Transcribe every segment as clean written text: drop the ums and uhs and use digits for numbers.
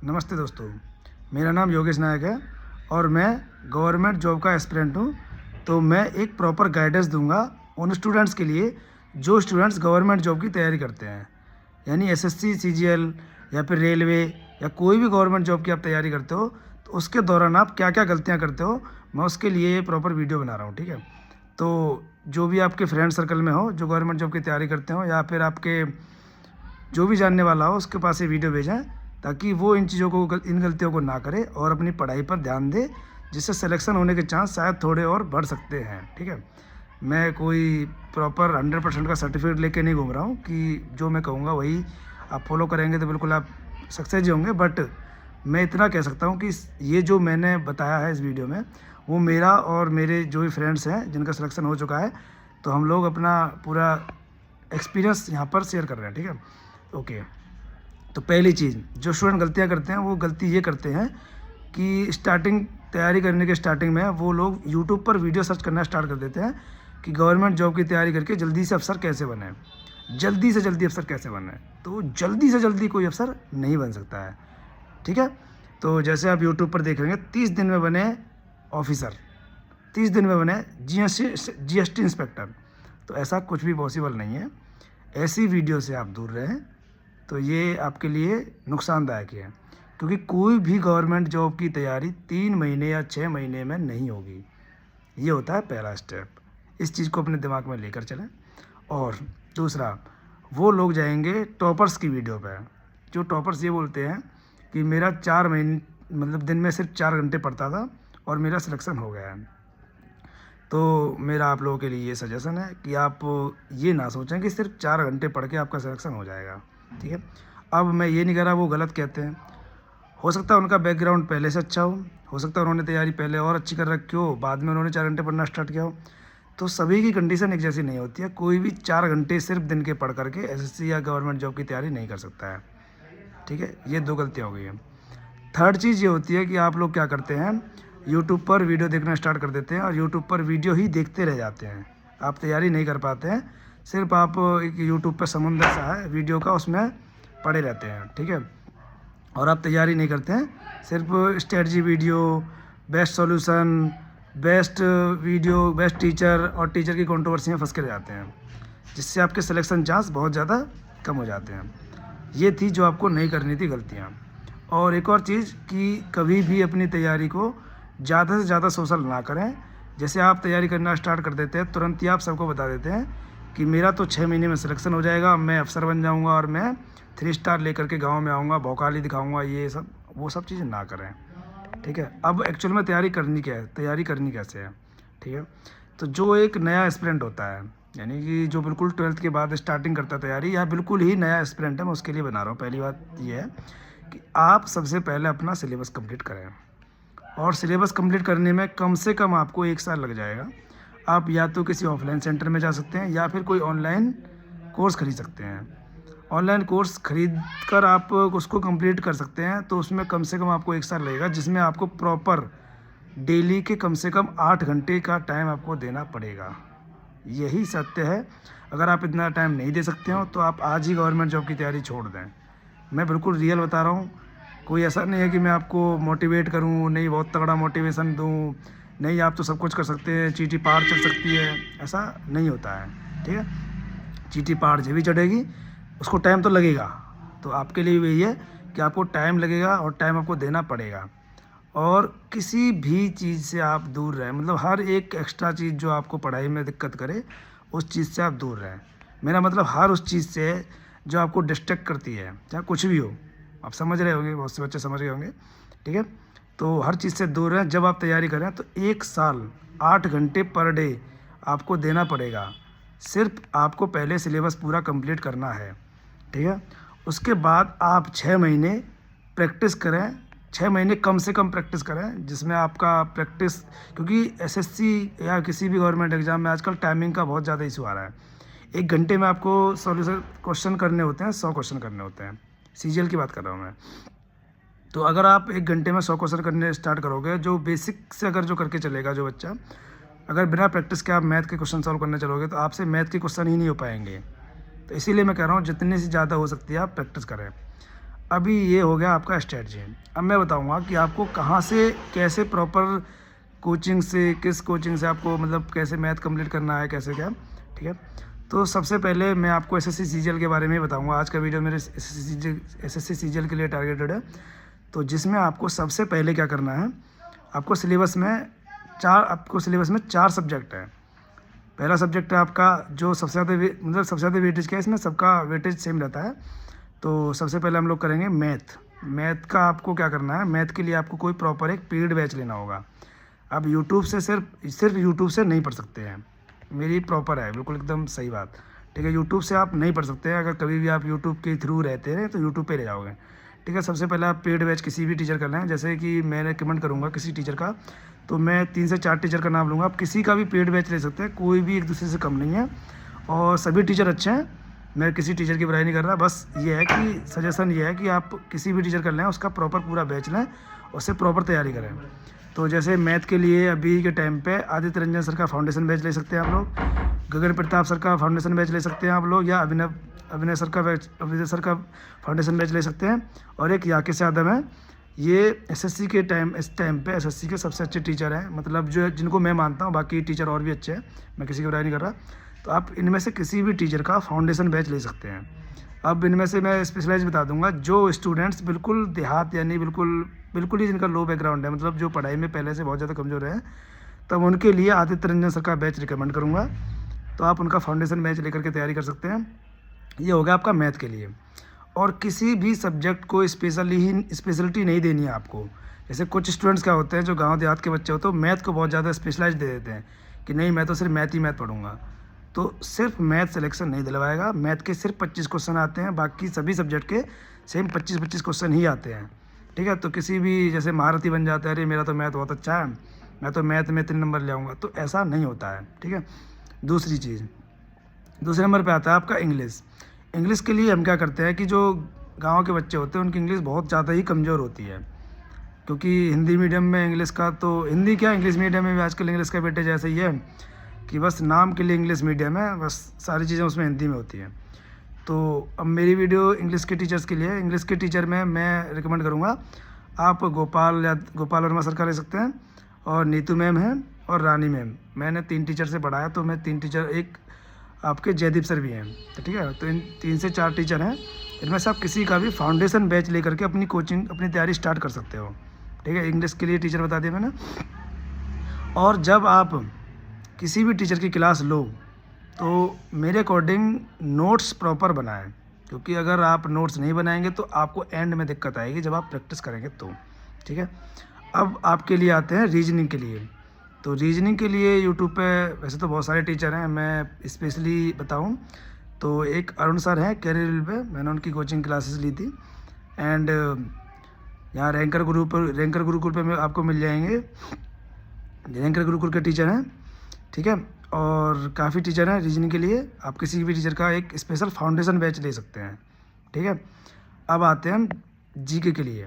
नमस्ते दोस्तों, मेरा नाम योगेश नायक है और मैं गवर्नमेंट जॉब का एस्पिरेंट हूँ। तो मैं एक प्रॉपर गाइडेंस दूंगा उन स्टूडेंट्स के लिए जो स्टूडेंट्स गवर्नमेंट जॉब की तैयारी करते हैं, यानी एसएससी, सीजीएल या फिर रेलवे या कोई भी गवर्नमेंट जॉब की आप तैयारी करते हो, तो उसके दौरान आप क्या क्या गलतियाँ करते हो, मैं उसके लिए ये प्रॉपर वीडियो बना रहा हूँ। ठीक है, तो जो भी आपके फ्रेंड सर्कल में हो जो गवर्नमेंट जॉब की तैयारी करते हो या फिर आपके जो भी जानने वाला हो उसके पास ये वीडियो भेजें, ताकि वो इन चीज़ों को इन गलतियों को ना करे और अपनी पढ़ाई पर ध्यान दे, जिससे सिलेक्शन होने के चांस शायद थोड़े और बढ़ सकते हैं। ठीक है, मैं कोई प्रॉपर 100% का सर्टिफिकेट लेके नहीं घूम रहा हूँ कि जो मैं कहूँगा वही आप फॉलो करेंगे तो बिल्कुल आप सक्सेस ही होंगे। बट मैं इतना कह सकता हूँ कि ये जो मैंने बताया है इस वीडियो में, वो मेरा और मेरे जो भी फ्रेंड्स हैं जिनका सिलेक्शन हो चुका है, तो हम लोग अपना पूरा एक्सपीरियंस यहाँ पर शेयर कर रहे हैं। ठीक है, ओके। तो पहली चीज़ जो स्टूडेंट गलतियाँ करते हैं, वो गलती ये करते हैं कि तैयारी करने के स्टार्टिंग में वो लोग यूट्यूब पर वीडियो सर्च करना स्टार्ट कर देते हैं कि गवर्नमेंट जॉब की तैयारी करके जल्दी से अफसर कैसे बने, जल्दी से जल्दी अफसर कैसे बने। तो जल्दी से जल्दी कोई अफसर नहीं बन सकता है। ठीक है, तो जैसे आप यूट्यूब पर देखेंगे 30 दिन में बने ऑफिसर, 30 दिन में बने जीएसटी इंस्पेक्टर, तो ऐसा कुछ भी पॉसिबल नहीं है। ऐसी वीडियो से आप दूर रहें, तो ये आपके लिए नुकसानदायक है, क्योंकि कोई भी गवर्नमेंट जॉब की तैयारी 3 महीने या 6 महीने में नहीं होगी। ये होता है पहला स्टेप, इस चीज़ को अपने दिमाग में लेकर चलें। और दूसरा, वो लोग जाएंगे टॉपर्स की वीडियो पे, जो टॉपर्स ये बोलते हैं कि मेरा 4 महीने मतलब दिन में सिर्फ 4 घंटे पढ़ता था और मेरा सिलेक्शन हो गया है। तो मेरा आप लोगों के लिए ये सजेशन है कि आप ये ना सोचें कि सिर्फ 4 घंटे पढ़ के आपका सिलेक्शन हो जाएगा। ठीक है, अब मैं ये नहीं कह रहा वो गलत कहते हैं, हो सकता है उनका बैकग्राउंड पहले से अच्छा हो सकता है उन्होंने तैयारी पहले और अच्छी कर रखी हो, बाद में उन्होंने 4 घंटे पढ़ना स्टार्ट किया हो। तो सभी की कंडीशन एक जैसी नहीं होती है, कोई भी 4 घंटे सिर्फ दिन के पढ़ करके एसएससी या गवर्नमेंट जॉब की तैयारी नहीं कर सकता है। ठीक है, ये 2 गलतियाँ हो गई हैं। थर्ड चीज़ ये होती है कि आप लोग क्या करते हैं, यूट्यूब पर वीडियो देखना स्टार्ट कर देते हैं और यूट्यूब पर वीडियो ही देखते रह जाते हैं। आप तैयारी नहीं कर पाते हैं, सिर्फ आप एक यूट्यूब पर समुंदर सा है वीडियो का, उसमें पड़े रहते हैं। ठीक है, और आप तैयारी नहीं करते हैं, सिर्फ strategy video, best solution, best video, best teacher और टीचर की कंट्रोवर्सी में फंस के रह जाते हैं, जिससे आपके सिलेक्शन चांस बहुत ज़्यादा कम हो जाते हैं। ये थी जो आपको नहीं करनी थी गलतियाँ। और एक और चीज़ कि कभी भी अपनी तैयारी को ज़्यादा से ज़्यादा सोशल ना करें। जैसे आप तैयारी करना स्टार्ट कर देते हैं, तुरंत ही आप सबको बता देते हैं कि मेरा तो 6 महीने में सिलेक्शन हो जाएगा, मैं अफसर बन जाऊंगा और मैं 3 स्टार लेकर के गांव में आऊँगा, भौकाली दिखाऊंगा, ये सब वो सब चीज़ें ना करें। ठीक है, अब एक्चुअल में तैयारी करनी क्या है, तैयारी करनी कैसे है। ठीक है, तो जो एक नया एस्पिरेंट होता है, यानी कि जो बिल्कुल 12th के बाद स्टार्टिंग करता है तैयारी, या बिल्कुल ही नया एस्पिरेंट है, मैं उसके लिए बना रहा हूँ। पहली बात ये है कि आप सबसे पहले अपना सिलेबस कंप्लीट करें, और सिलेबस कंप्लीट करने में कम से कम आपको 1 साल लग जाएगा। आप या तो किसी ऑफलाइन सेंटर में जा सकते हैं या फिर कोई ऑनलाइन कोर्स खरीद सकते हैं। ऑनलाइन कोर्स खरीद कर आप उसको कंप्लीट कर सकते हैं, तो उसमें कम से कम आपको 1 साल लगेगा, जिसमें आपको प्रॉपर डेली के कम से कम 8 घंटे का टाइम आपको देना पड़ेगा। यही सत्य है। अगर आप इतना टाइम नहीं दे सकते हो तो आप आज ही गवर्नमेंट जॉब की तैयारी छोड़ दें। मैं बिल्कुल रियल बता रहा हूँ, कोई ऐसा नहीं है कि मैं आपको मोटिवेट करूँ, नहीं बहुत तगड़ा मोटिवेशन दूँ, नहीं आप तो सब कुछ कर सकते हैं, चींटी पहाड़ चढ़ सकती है, ऐसा नहीं होता है। ठीक है, चींटी पहाड़ जब भी चढ़ेगी उसको टाइम तो लगेगा, तो आपके लिए वही है कि आपको टाइम लगेगा और टाइम आपको देना पड़ेगा। और किसी भी चीज़ से आप दूर रहें, मतलब हर एक एक्स्ट्रा चीज़ जो आपको पढ़ाई में दिक्कत करे उस चीज़ से आप दूर रहें। मेरा मतलब हर उस चीज़ से जो आपको डिस्ट्रैक्ट करती है, चाहे कुछ भी हो, आप समझ रहे होंगे, बहुत से बच्चे समझ गए होंगे। ठीक है, तो हर चीज़ से दूर रहें। जब आप तैयारी करें तो 1 साल 8 घंटे पर डे आपको देना पड़ेगा। सिर्फ आपको पहले सिलेबस पूरा कंप्लीट करना है। ठीक है, उसके बाद आप 6 महीने प्रैक्टिस करें, 6 महीने कम से कम प्रैक्टिस करें, जिसमें आपका प्रैक्टिस, क्योंकि एसएससी या किसी भी गवर्नमेंट एग्ज़ाम में आजकल टाइमिंग का बहुत ज़्यादा इशू आ रहा है। 1 घंटे में आपको सॉल्यूशन क्वेश्चन करने होते हैं, 100 क्वेश्चन करने होते हैं। सीजीएल की बात कर रहा हूँ मैं। तो अगर आप 1 घंटे में 100 क्वेश्चन करने स्टार्ट करोगे, जो बेसिक से अगर जो करके चलेगा जो बच्चा, अगर बिना प्रैक्टिस के आप मैथ के क्वेश्चन सॉल्व करने चलोगे तो आपसे मैथ के क्वेश्चन ही नहीं हो पाएंगे। तो इसीलिए मैं कह रहा हूँ जितने से ज़्यादा हो सकती है आप प्रैक्टिस करें। अभी ये हो गया आपका स्ट्रेटजी। अब मैं बताऊंगा कि आपको कहाँ से कैसे प्रॉपर कोचिंग से, किस कोचिंग से आपको मतलब कैसे मैथ कंप्लीट करना है, कैसे क्या, ठीक है। तो सबसे पहले मैं आपको एसएससी सीजीएल के बारे में बताऊंगा। आज का वीडियो मेरे एसएससी सीजीएल के लिए टारगेटेड है। तो जिसमें आपको सबसे पहले क्या करना है, आपको सिलेबस में चार सब्जेक्ट है। पहला सब्जेक्ट है आपका जो सबसे ज़्यादा वेटेज का है, इसमें सबका वेटेज सेम रहता है। तो सबसे पहले हम लोग करेंगे मैथ का। आपको क्या करना है, मैथ के लिए आपको कोई प्रॉपर एक पेड बैच लेना होगा। आप यूट्यूब से सिर्फ यूट्यूब से नहीं पढ़ सकते हैं, मेरी प्रॉपर है बिल्कुल एकदम सही बात, ठीक है। यूट्यूब से आप नहीं पढ़ सकते हैं। अगर कभी भी आप यूट्यूब के थ्रू रहते हैं तो यूट्यूब पे रह जाओगे, ठीक है। सबसे पहले आप पेड बैच किसी भी टीचर का लें। जैसे कि मैं रिकमेंड करूँगा किसी टीचर का, तो मैं 3 से 4 टीचर का नाम लूँगा। आप किसी का भी पेड बैच ले सकते हैं, कोई भी एक दूसरे से कम नहीं है और सभी टीचर अच्छे हैं। मैं किसी टीचर की बुराई नहीं कर रहा, बस ये है कि सजेशन ये है कि आप किसी भी टीचर का लें, उसका प्रॉपर पूरा बैच लें, उससे प्रॉपर तैयारी करें। तो जैसे मैथ के लिए अभी के टाइम पे आदित्य रंजन सर का फाउंडेशन बैच ले सकते हैं आप लोग, गगन प्रताप सर का फाउंडेशन बैच ले सकते हैं आप लोग, या अभिनय सर का फाउंडेशन बैच ले सकते हैं। और एक याकेश यादव है, ये एसएससी के इस टाइम पे एसएससी के सबसे अच्छे टीचर हैं, मतलब जो जिनको मैं मानता हूँ। बाकी टीचर और भी अच्छे हैं, मैं किसी की बुराई नहीं कर रहा। तो आप इनमें से किसी भी टीचर का फाउंडेशन बैच ले सकते हैं। अब इनमें से मैं स्पेशलाइज बता दूंगा, जो स्टूडेंट्स बिल्कुल देहात यानी बिल्कुल ही जिनका लो बैकग्राउंड है, मतलब जो पढ़ाई में पहले से बहुत ज़्यादा कमज़ोर है, तब उनके लिए आदित्य रंजन सर का बैच रिकमेंड करूँगा। तो आप उनका फाउंडेशन बैच लेकर के तैयारी कर सकते हैं। ये हो गया आपका मैथ के लिए। और किसी भी सब्जेक्ट को स्पेशलिटी नहीं देनी है आपको। जैसे कुछ स्टूडेंट्स क्या होते हैं, जो गाँव देहात के बच्चे होते हैं, मैथ को बहुत ज़्यादा स्पेशलाइज दे देते हैं कि नहीं मैं तो सिर्फ मैथ ही पढ़ूंगा। तो सिर्फ मैथ सिलेक्शन नहीं दिलवाएगा। मैथ के सिर्फ 25 क्वेश्चन आते हैं, बाकी सभी सब्जेक्ट के सेम 25 क्वेश्चन ही आते हैं, ठीक है। तो किसी भी जैसे महारथी बन जाता है, अरे मेरा तो मैथ बहुत अच्छा है, मैं तो मैथ में 3 नंबर ले आऊँगा, तो ऐसा नहीं होता है, ठीक है। दूसरे नंबर पे आता है आपका इंग्लिश के लिए हम क्या करते हैं कि जो गाँव के बच्चे होते हैं उनकी इंग्लिश बहुत ज़्यादा ही कमज़ोर होती है, क्योंकि हिंदी मीडियम में इंग्लिश का, तो हिंदी क्या इंग्लिश मीडियम में भी आजकल इंग्लिश का वेटेज ऐसा ही है कि बस नाम के लिए इंग्लिश मीडियम है, बस सारी चीज़ें उसमें हिंदी में होती हैं। तो अब मेरी वीडियो इंग्लिश के टीचर्स के लिए। इंग्लिश के टीचर में मैं रिकमेंड करूँगा आप गोपाल वर्मा सर का ले सकते हैं, और नीतू मैम है और रानी मैम। मैंने 3 टीचर से पढ़ा है, तो मैं 3 टीचर, एक आपके जयदीप सर भी हैं, तो ठीक है। तो इन 3 से 4 टीचर हैं, इनमें से आप किसी का भी फाउंडेशन बैच लेकर के अपनी तैयारी स्टार्ट कर सकते हो, ठीक है। इंग्लिश के लिए टीचर बता दिया मैंने। और जब आप किसी भी टीचर की क्लास लो तो मेरे अकॉर्डिंग नोट्स प्रॉपर बनाएं, क्योंकि अगर आप नोट्स नहीं बनाएंगे तो आपको एंड में दिक्कत आएगी जब आप प्रैक्टिस करेंगे तो, ठीक है। अब आपके लिए आते हैं रीजनिंग के लिए। तो रीजनिंग के लिए यूट्यूब पे वैसे तो बहुत सारे टीचर हैं, मैं स्पेशली बताऊं तो एक अरुण सर हैं कैरियर पे, मैंने उनकी कोचिंग क्लासेस ली थी। एंड यहाँ रैंकर गुरुकुल पे आपको मिल जाएंगे, रैंकर गुरुकुल के टीचर हैं, ठीक है। और काफ़ी टीचर हैं रीजनिंग के लिए, आप किसी भी टीचर का एक स्पेशल फाउंडेशन बैच ले सकते हैं, ठीक है। अब आते हैं हम जीके के लिए।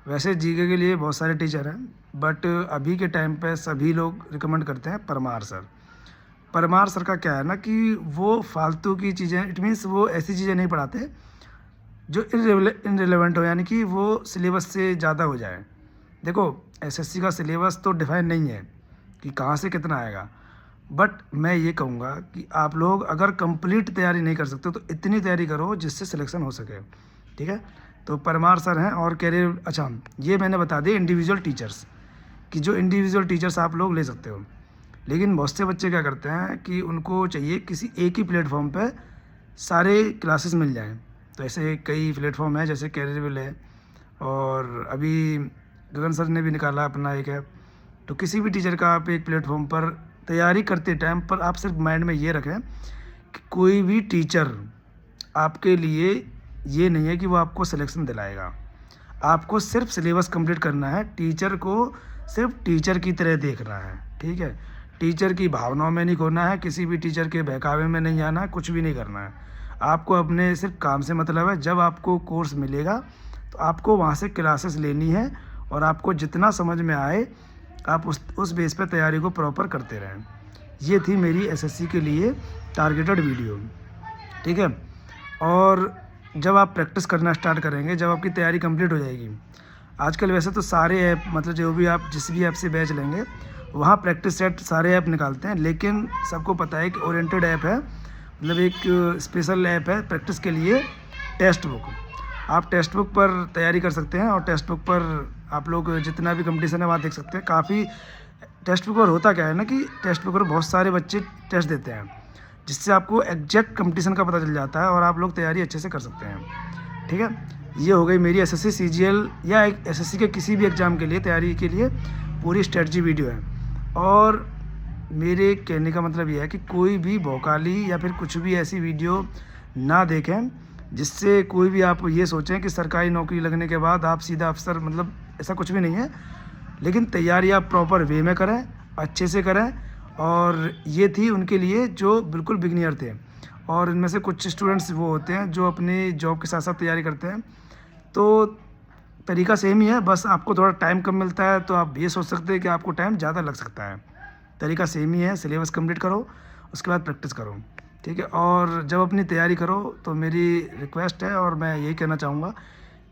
वैसे जीके के लिए बहुत सारे टीचर हैं, बट अभी के टाइम पे सभी लोग रिकमेंड करते हैं परमार सर का क्या है ना कि वो फालतू की चीज़ें, इट मीन्स वो ऐसी चीज़ें नहीं पढ़ाते जो इनरिलेवेंट हो, यानी कि वो सिलेबस से ज़्यादा हो जाए। देखो एसएससी का सिलेबस तो डिफाइन नहीं है कि कहाँ से कितना आएगा, बट मैं ये कहूँगा कि आप लोग अगर कंप्लीट तैयारी नहीं कर सकते तो इतनी तैयारी करो जिससे सिलेक्शन हो सके, ठीक है। तो परमार सर हैं और कैरियर, अच्छा ये मैंने बता दिया इंडिविजुअल टीचर्स कि जो इंडिविजुअल टीचर्स आप लोग ले सकते हो। लेकिन बहुत से बच्चे क्या करते हैं कि उनको चाहिए किसी एक ही प्लेटफॉर्म पे सारे क्लासेस मिल जाएं। तो ऐसे कई प्लेटफॉर्म हैं, जैसे कैरियर है, और अभी गगन सर ने भी निकाला अपना एक ऐप। तो किसी भी टीचर का आप एक प्लेटफॉर्म पर तैयारी करते टाइम पर आप सिर्फ माइंड में ये रखें कि कोई भी टीचर आपके लिए ये नहीं है कि वो आपको सिलेक्शन दिलाएगा। आपको सिर्फ सिलेबस कंप्लीट करना है, टीचर को सिर्फ टीचर की तरह देखना है, ठीक है। टीचर की भावनाओं में नहीं खोना है, किसी भी टीचर के बहकावे में नहीं आना है, कुछ भी नहीं करना है। आपको अपने सिर्फ काम से मतलब है। जब आपको कोर्स मिलेगा तो आपको वहाँ से क्लासेस लेनी है, और आपको जितना समझ में आए आप उस बेस पे तैयारी को प्रॉपर करते रहें। ये थी मेरी एसएससी के लिए टारगेटेड वीडियो, ठीक है। और जब आप प्रैक्टिस करना स्टार्ट करेंगे, जब आपकी तैयारी कंप्लीट हो जाएगी। आजकल वैसे तो सारे ऐप मतलब जो भी आप जिस भी ऐप से बैच लेंगे वहाँ प्रैक्टिस सेट सारे ऐप निकालते हैं, लेकिन सबको पता है कि ओरिएंटेड ऐप है, मतलब एक स्पेशल ऐप है प्रैक्टिस के लिए, टेक्स्ट बुक। आप टेक्स्ट बुक पर तैयारी कर सकते हैं और टेक्स्ट बुक पर आप लोग जितना भी कंपटीशन है वहाँ देख सकते हैं। काफ़ी टेक्स्ट बुक पर होता क्या है ना कि टेक्स्ट बुक पर बहुत सारे बच्चे टेस्ट देते हैं, जिससे आपको एग्जैक्ट कंपटीशन का पता चल जाता है और आप लोग तैयारी अच्छे से कर सकते हैं। ठीक है, ये हो गई मेरी एसएससी सीजीएल या एक एसएससी के किसी भी एग्ज़ाम के लिए तैयारी के लिए पूरी स्ट्रेटजी वीडियो है। और मेरे कहने का मतलब ये है कि कोई भी भौकाली या फिर कुछ भी ऐसी वीडियो ना देखें जिससे कोई भी आप ये सोचें कि सरकारी नौकरी लगने के बाद आप सीधा अफसर, मतलब ऐसा कुछ भी नहीं है। लेकिन तैयारी आप प्रॉपर वे में करें, अच्छे से करें। और ये थी उनके लिए जो बिल्कुल बिगिनियर थे, और इनमें से कुछ स्टूडेंट्स वो होते हैं जो अपनी जॉब के साथ साथ तैयारी करते हैं। तो तरीका सेम ही है, बस आपको थोड़ा टाइम कम मिलता है, तो आप ये सोच सकते हैं कि आपको टाइम ज़्यादा लग सकता है। तरीका सेम ही है, सिलेबस कंप्लीट करो, उसके बाद प्रैक्टिस करो। ठीक है, और जब अपनी तैयारी करो तो मेरी रिक्वेस्ट है और मैं यही कहना चाहूँगा,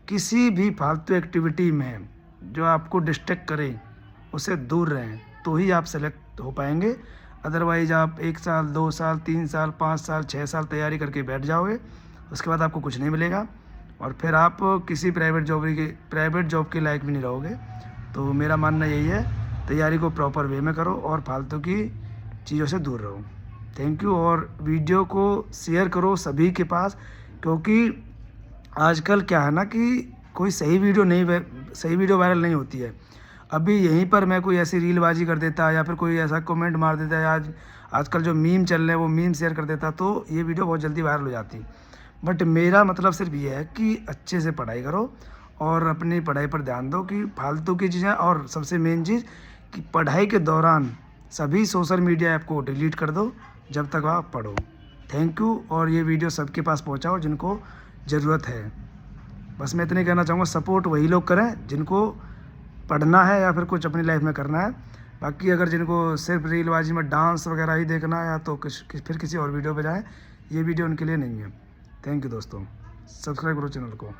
किसी भी फालतू एक्टिविटी में जो आपको डिस्ट्रैक्ट करे उससे दूर रहें, तो ही आप सेलेक्ट हो पाएंगे। अदरवाइज़ आप 1 साल 2 साल 3 साल 5 साल 6 साल तैयारी करके बैठ जाओगे, उसके बाद आपको कुछ नहीं मिलेगा और फिर आप किसी प्राइवेट जॉब के लायक भी नहीं रहोगे। तो मेरा मानना यही है, तैयारी को प्रॉपर वे में करो और फालतू की चीज़ों से दूर रहो। Thank you. और वीडियो को शेयर करो सभी के पास, क्योंकि आजकल क्या है ना कि कोई सही वीडियो वायरल नहीं होती है। अभी यहीं पर मैं कोई ऐसी रीलबाजी कर देता या फिर कोई ऐसा कमेंट मार देता है, आजकल जो मीम चल रहे हैं वो मीम शेयर कर देता, तो ये वीडियो बहुत जल्दी वायरल हो जाती। बट मेरा मतलब सिर्फ ये है कि अच्छे से पढ़ाई करो और अपनी पढ़ाई पर ध्यान दो, कि फालतू की चीज़ें, और सबसे मेन चीज़ कि पढ़ाई के दौरान सभी सोशल मीडिया ऐप को डिलीट कर दो जब तक आप पढ़ो। Thank you. और ये वीडियो सबके पास पहुंचाओ जिनको ज़रूरत है। बस मैं इतने कहना चाहूँगा, सपोर्ट वही लोग करें जिनको पढ़ना है या फिर कुछ अपनी लाइफ में करना है। बाकी अगर जिनको सिर्फ रीलबाजी में डांस वगैरह ही देखना है तो फिर किसी और वीडियो पे जाएँ, ये वीडियो उनके लिए नहीं है। थैंक यू दोस्तों, सब्सक्राइब करो चैनल को।